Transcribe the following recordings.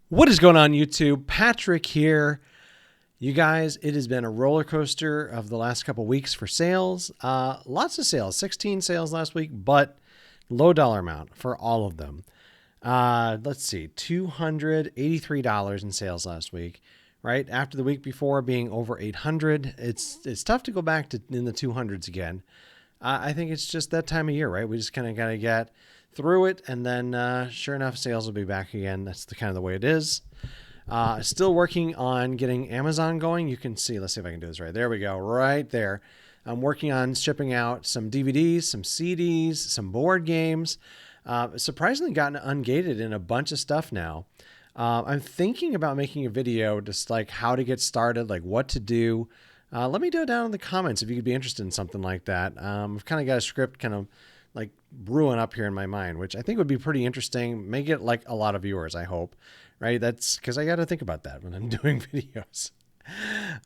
What is going on, YouTube? Patrick here. You guys, it has been a roller coaster of the last couple weeks for sales. Lots of sales, 16 sales last week, but low dollar amount for all of them. Let's see, $283 in sales last week, right? After the week before being over 800, it's tough to go back to in the 200s again. I think it's just that time of year, right? We just kind of got to get through it, and then sure enough, sales will be back again. That's the kind of the way it is. Still working on getting Amazon going. You can see, let's see if I can do this right. There we go, right there. I'm working on shipping out some DVDs, some CDs, some board games. Surprisingly gotten ungated in a bunch of stuff now. I'm thinking about making a video just like how to get started, like what to do. Let me know down in the comments if you could be interested in something like that. I've kind of got a script kind of like brewing up here in my mind, which I think would be pretty interesting. May get like a lot of viewers, I hope, right? That's because I got to think about that when I'm doing videos.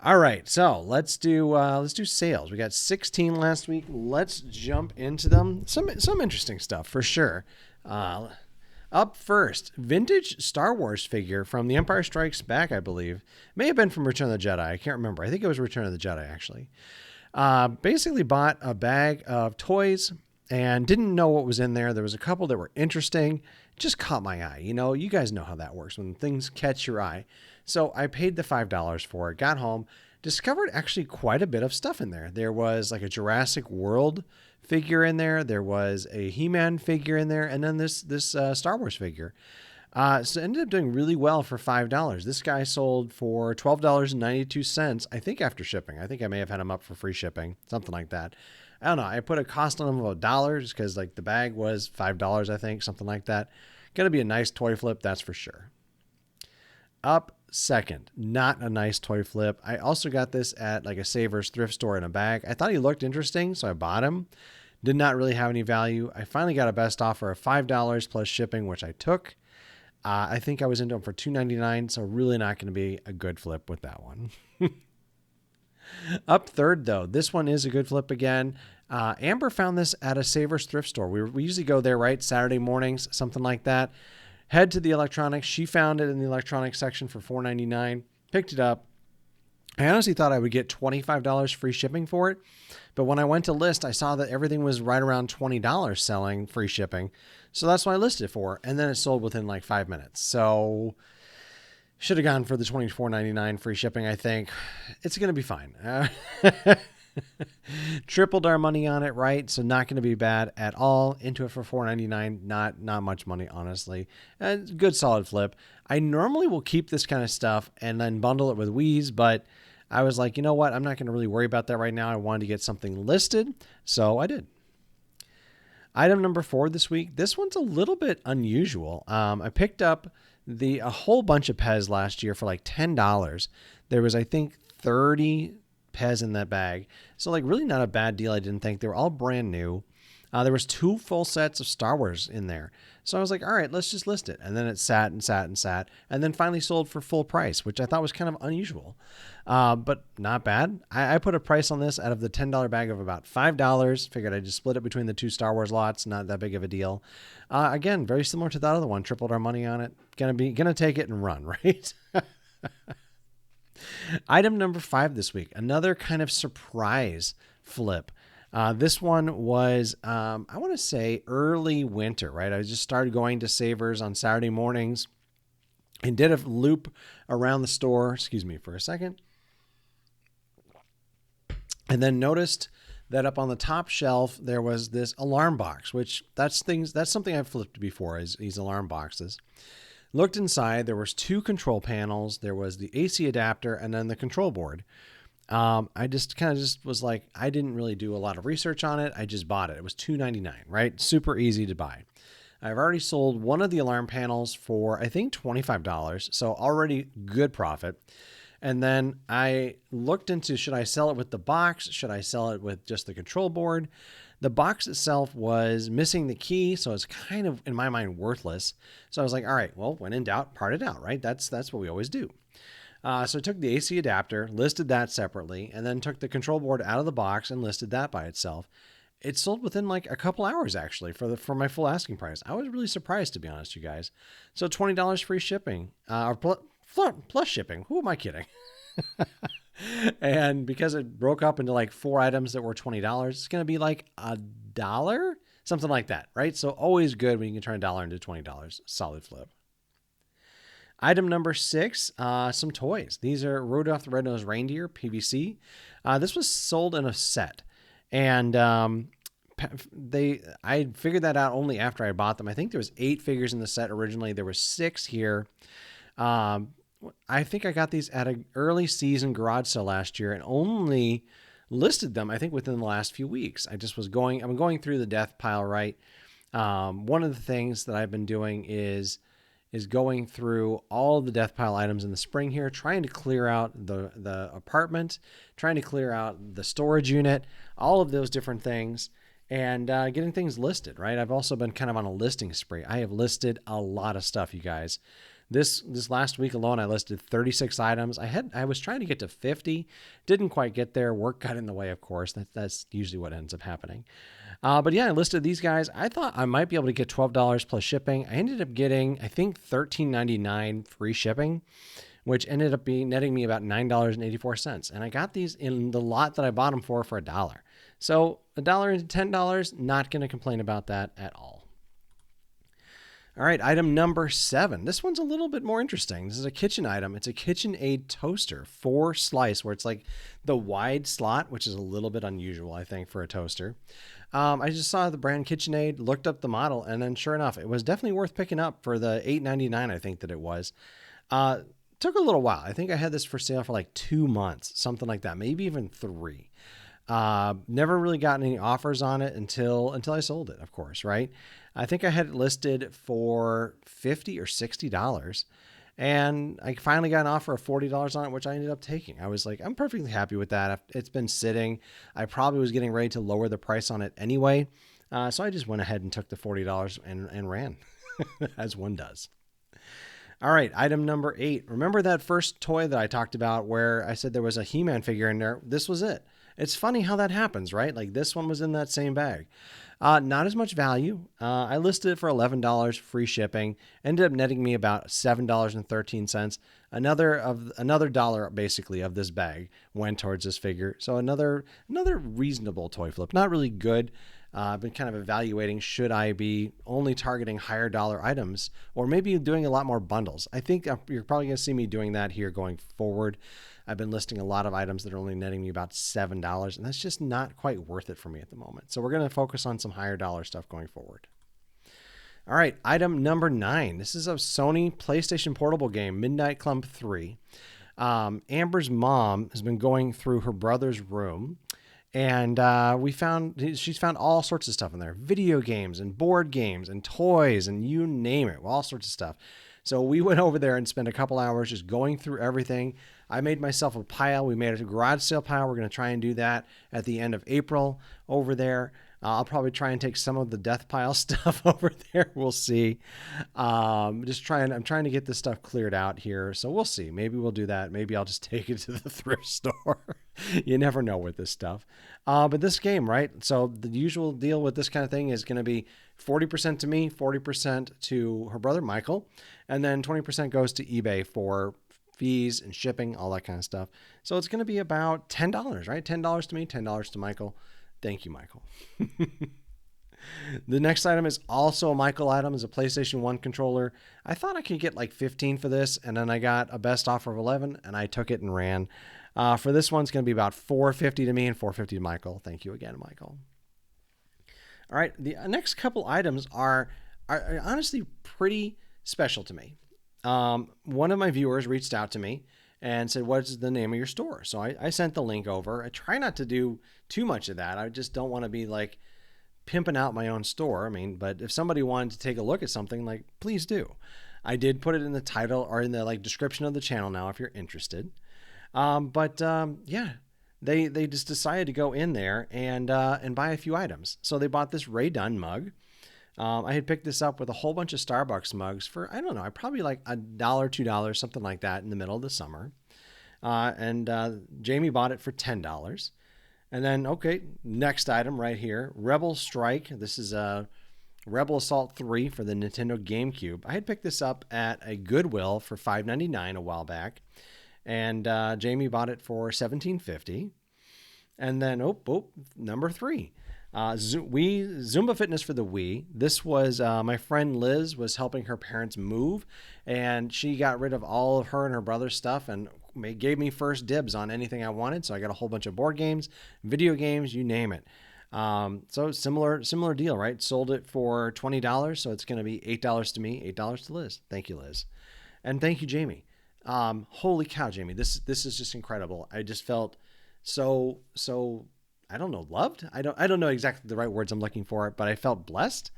All right, so let's do sales. We got 16 last week. Let's jump into them. Some interesting stuff for sure. Up first, vintage Star Wars figure from The Empire Strikes Back, I believe. May have been from Return of the Jedi. I can't remember. I think it was Return of the Jedi, actually. Basically bought a bag of toys and didn't know what was in there. There was a couple that were interesting. Just caught my eye. You know, you guys know how that works when things catch your eye. So I paid the $5 for it, got home, discovered actually quite a bit of stuff in there. There was like a Jurassic World figure in there. There was a He-Man figure in there. And then this Star Wars figure. So it ended up doing really well for $5. This guy sold for $12.92, I think, after shipping. I think I may have had him up for free shipping, something like that. I don't know. I put a cost on him of $1 just because like the bag was $5, I think, something like that. Going to be a nice toy flip, that's for sure. Up second, not a nice toy flip. I also got this at like a Savers thrift store in a bag. I thought he looked interesting, so I bought him. Did not really have any value. I finally got a best offer of $5 plus shipping, which I took. I think I was into them for $2.99, so really not going to be a good flip with that one. Up third, though, this one is a good flip again. Amber found this at a Savers thrift store. We usually go there, right? Saturday mornings, something like that. Head to the electronics. She found it in the electronics section for $4.99. Picked it up. I honestly thought I would get $25 free shipping for it. But when I went to list, I saw that everything was right around $20 selling free shipping. So that's what I listed it for. And then it sold within like 5 minutes. So should have gone for the $24.99 free shipping, I think. It's going to be fine. Tripled our money on it, right? So not going to be bad at all. Into it for $4.99. Not much money, honestly. Good solid flip. I normally will keep this kind of stuff and then bundle it with Wheeze, but I was like, you know what? I'm not going to really worry about that right now. I wanted to get something listed, so I did. Item number 4 this week. This one's a little bit unusual. I picked up a whole bunch of Pez last year for like $10. There was, I think, 30 Pez in that bag. So like really not a bad deal, I didn't think. They were all brand new. There was 2 full sets of Star Wars in there. So I was like, all right, let's just list it. And then it sat and sat and sat and then finally sold for full price, which I thought was kind of unusual, but not bad. I put a price on this out of the $10 bag of about $5. Figured I'd just split it between the 2 Star Wars lots. Not that big of a deal. Again, very similar to that other one. Tripled our money on it. Gonna take it and run, right? Item number 5 this week, another kind of surprise flip. This one was, I want to say early winter, right? I just started going to Savers on Saturday mornings and did a loop around the store. Excuse me for a second. And then noticed that up on the top shelf, there was this alarm box, which that's something I've flipped before, is these alarm boxes. Looked inside, there was 2 control panels. There was the AC adapter and then the control board. I just was like, I didn't really do a lot of research on it. I just bought it. It was $2.99, right? Super easy to buy. I've already sold one of the alarm panels for, I think, $25. So already good profit. And then I looked into, should I sell it with the box? Should I sell it with just the control board? The box itself was missing the key, so it's kind of, in my mind, worthless. So I was like, all right, well, when in doubt, part it out, right? That's what we always do. So I took the AC adapter, listed that separately, and then took the control board out of the box and listed that by itself. it sold within like a couple hours actually for my full asking price. I was really surprised, to be honest, you guys. So $20 free shipping, plus shipping. Who am I kidding? And because it broke up into like 4 items that were $20, it's going to be like $1, something like that, right? So always good when you can turn $1 into $20. Solid flip. Item number 6, some toys. These are Rudolph the Red-Nosed Reindeer, PVC. This was sold in a set. And I figured that out only after I bought them. I think there was 8 figures in the set originally. There were 6 here. I think I got these at an early season garage sale last year and only listed them, I think, within the last few weeks. I'm going through the death pile, right? One of the things that I've been doing is going through all the death pile items in the spring here, trying to clear out the apartment, trying to clear out the storage unit, all of those different things, and getting things listed, right? I've also been kind of on a listing spree. I have listed a lot of stuff, you guys. This last week alone, I listed 36 items. I was trying to get to 50, didn't quite get there. Work got in the way, of course. That's usually what ends up happening. But yeah, I listed these guys. I thought I might be able to get $12 plus shipping. I ended up getting, I think, $13.99 free shipping, which ended up netting me about $9.84. And I got these in the lot that I bought them for $1. So $1 into $10, not going to complain about that at all. All right, item number 7. This one's a little bit more interesting. This is a kitchen item. It's a KitchenAid toaster, 4 slice, where it's like the wide slot, which is a little bit unusual, I think, for a toaster. I just saw the brand KitchenAid, looked up the model, and then sure enough, it was definitely worth picking up for the $8.99, I think that it was. Took a little while. I think I had this for sale for like 2 months, something like that, maybe even 3. Never really got any offers on it until I sold it, of course, right? I think I had it listed for $50 or $60. And I finally got an offer of $40 on it, which I ended up taking. I was like, I'm perfectly happy with that. It's been sitting. I probably was getting ready to lower the price on it anyway. So I just went ahead and took the $40 and ran, as one does. All right, item number 8. Remember that first toy that I talked about where I said there was a He-Man figure in there? This was it. It's funny how that happens, right? Like this one was in that same bag. Not as much value. I listed it for $11, free shipping. Ended up netting me about $7.13. Another dollar basically of this bag went towards this figure. So another reasonable toy flip. Not really good. I've been kind of evaluating, should I be only targeting higher dollar items or maybe doing a lot more bundles? I think you're probably going to see me doing that here going forward. I've been listing a lot of items that are only netting me about $7, and that's just not quite worth it for me at the moment. So we're going to focus on some higher dollar stuff going forward. All right, item number 9. This is a Sony PlayStation Portable game, Midnight Club 3. Amber's mom has been going through her brother's room, and she's found all sorts of stuff in there, video games and board games and toys and you name it, all sorts of stuff. So we went over there and spent a couple hours just going through everything. I made myself a pile. We made a garage sale pile. We're going to try and do that at the end of April over there. I'll probably try and take some of the death pile stuff over there. We'll see. I'm trying to get this stuff cleared out here. So we'll see. Maybe we'll do that. Maybe I'll just take it to the thrift store. You never know with this stuff. But this game, right? So the usual deal with this kind of thing is going to be 40% to me, 40% to her brother, Michael, and then 20% goes to eBay for fees and shipping, all that kind of stuff. So it's going to be about $10, right? $10 to me, $10 to Michael. Thank you, Michael. The next item is also a Michael item, is a PlayStation 1 controller. I thought I could get like 15 for this, and then I got a best offer of 11, and I took it and ran. For this one, it's going to be about $450 to me and $450 to Michael. Thank you again, Michael. All right, the next couple items are honestly pretty special to me. One of my viewers reached out to me and said, what's the name of your store? So I sent the link over. I try not to do too much of that. I just don't want to be like pimping out my own store. I mean, but if somebody wanted to take a look at something, like, please do. I did put it in the title or in the like description of the channel now if you're interested. Yeah, they just decided to go in there and buy a few items. So they bought this Ray Dunn mug. I had picked this up with a whole bunch of Starbucks mugs for, I don't know, probably like $1, $2, something like that in the middle of the summer. And Jamie bought it for $10. And then, okay, next item right here, Rebel Strike. This is a Rebel Assault 3 for the Nintendo GameCube. I had picked this up at a Goodwill for $5.99 a while back, and Jamie bought it for $17.50. And then, number 3. Zumba Fitness for the Wii. This was my friend Liz was helping her parents move, and she got rid of all of her and her brother's stuff and gave me first dibs on anything I wanted. So I got a whole bunch of board games, video games, you name it. So similar deal, right? Sold it for $20, so it's going to be $8 to me, $8 to Liz. Thank you, Liz, and thank you, Jamie. Holy cow, Jamie! This is just incredible. I just felt so I don't know, loved. I don't know exactly the right words I'm looking for, but I felt blessed.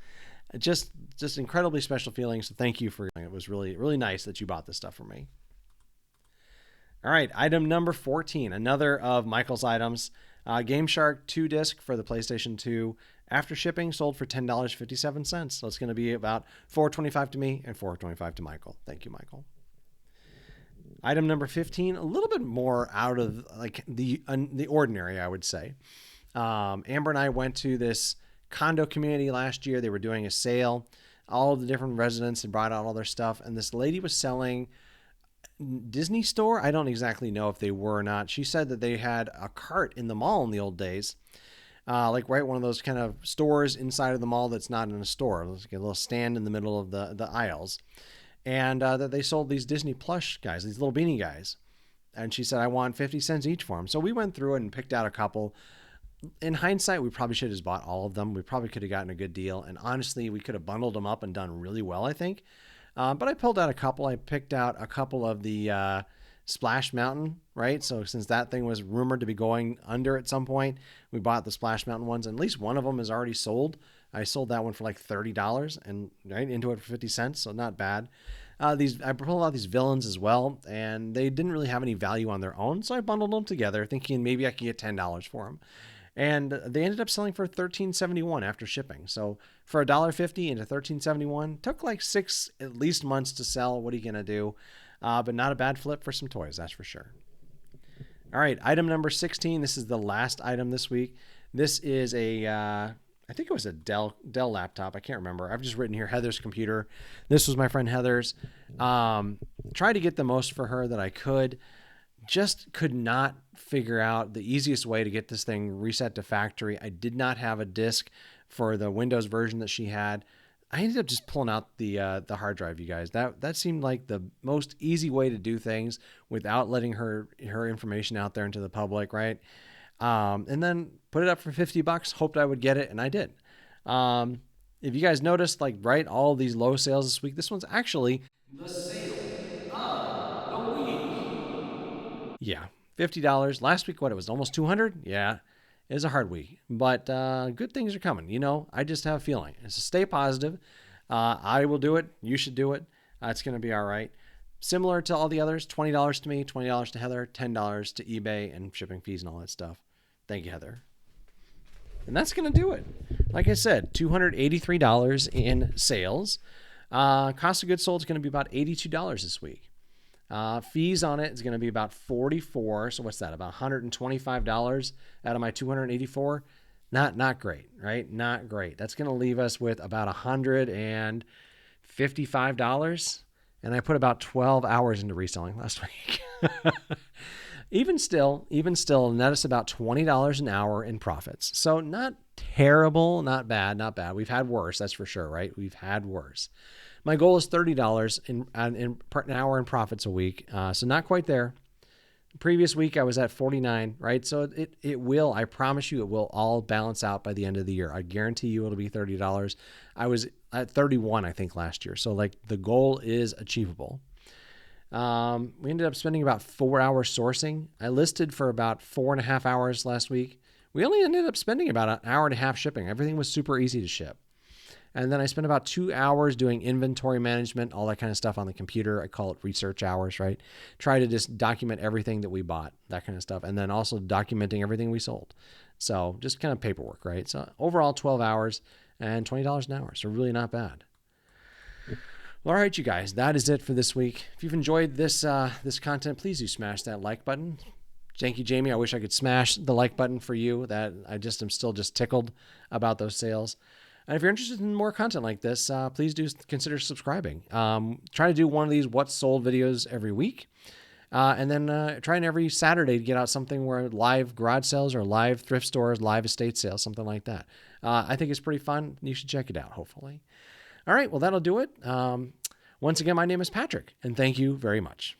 Just incredibly special feelings. So thank you for it. Was really nice that you bought this stuff for me. All right, item number 14, another of Michael's items. Game Shark 2 disc for the PlayStation 2. After shipping, sold for $10.57. So it's going to be about $4.25 to me and $4.25 to Michael. Thank you, Michael. Item number 15, a little bit more out of like the ordinary, I would say. Amber and I went to this condo community last year. They were doing a sale. All of the different residents had brought out all their stuff, and this lady was selling Disney store. I don't exactly know if they were or not. She said that they had a cart in the mall in the old days, like one of those kind of stores inside of the mall that's not in a store. It's like a little stand in the middle of the aisles. And that they sold these Disney Plush guys, these little beanie guys. And she said, I want 50 cents each for them. So we went through it and picked out a couple. In hindsight, we probably should have just bought all of them. We probably could have gotten a good deal. And honestly, we could have bundled them up and done really well, I think. But I pulled out a couple. I picked out a couple of the Splash Mountain, right? So since that thing was rumored to be going under at some point, we bought the Splash Mountain ones. And at least one of them is already sold. I sold that one for like $30 and right into it for 50 cents. So not bad. I pulled out these villains as well, and they didn't really have any value on their own. So I bundled them together thinking maybe I could get $10 for them. And they ended up selling for $13.71 after shipping. So for $1.50 into $13.71, took like 6 at least months to sell. What are you going to do? But not a bad flip for some toys, that's for sure. All right, item number 16. This is the last item this week. This is I think it was a Dell laptop. I can't remember. I've just written here Heather's computer. This was my friend Heather's. Tried to get the most for her that I could. Just could not figure out the easiest way to get this thing reset to factory. I did not have a disk for the Windows version that she had. I ended up just pulling out the hard drive, you guys. That seemed like the most easy way to do things without letting her information out there into the public, right? And then put it up for $50. Hoped I would get it, and I did. If you guys noticed, all these low sales this week, this one's actually the sale of the week. Yeah, $50. Last week, it was almost $200. Yeah, it was a hard week, but good things are coming. I just have a feeling. So stay positive. I will do it. You should do it. It's going to be all right. Similar to all the others, $20 to me, $20 to Heather, $10 to eBay and shipping fees and all that stuff. Thank you, Heather. And that's going to do it. Like I said, $283 in sales. Cost of goods sold is going to be about $82 this week. Fees on it is going to be about $44. So what's that? About $125 out of my $284. Not great, right? Not great. That's going to leave us with about $155. And I put about 12 hours into reselling last week. Even still, net us about $20 an hour in profits. So not terrible, not bad. We've had worse, that's for sure, right? We've had worse. My goal is $30 an hour in profits a week. So not quite there. The previous week I was at 49, right? So it will, I promise you, it will all balance out by the end of the year. I guarantee you it'll be $30. I was at 31, I think, last year. So the goal is achievable. We ended up spending about 4 hours sourcing. I listed for about 4.5 hours last week. We only ended up spending about an hour and a half shipping. Everything was super easy to ship. And then I spent about 2 hours doing inventory management, all that kind of stuff on the computer. I call it research hours, right? Try to just document everything that we bought, that kind of stuff. And then also documenting everything we sold. So just kind of paperwork, right? So overall 12 hours and $20 an hour. So really not bad. All right, you guys, that is it for this week. If you've enjoyed this content, please do smash that like button. Thank you, Jamie. I wish I could smash the like button for you. That I just am still just tickled about those sales. And if you're interested in more content like this, please do consider subscribing. Try to do one of these What's Sold videos every week. And then trying every Saturday to get out something where live garage sales or live thrift stores, live estate sales, something like that. I think it's pretty fun. You should check it out, hopefully. All right, well, that'll do it. Once again, my name is Patrick, and thank you very much.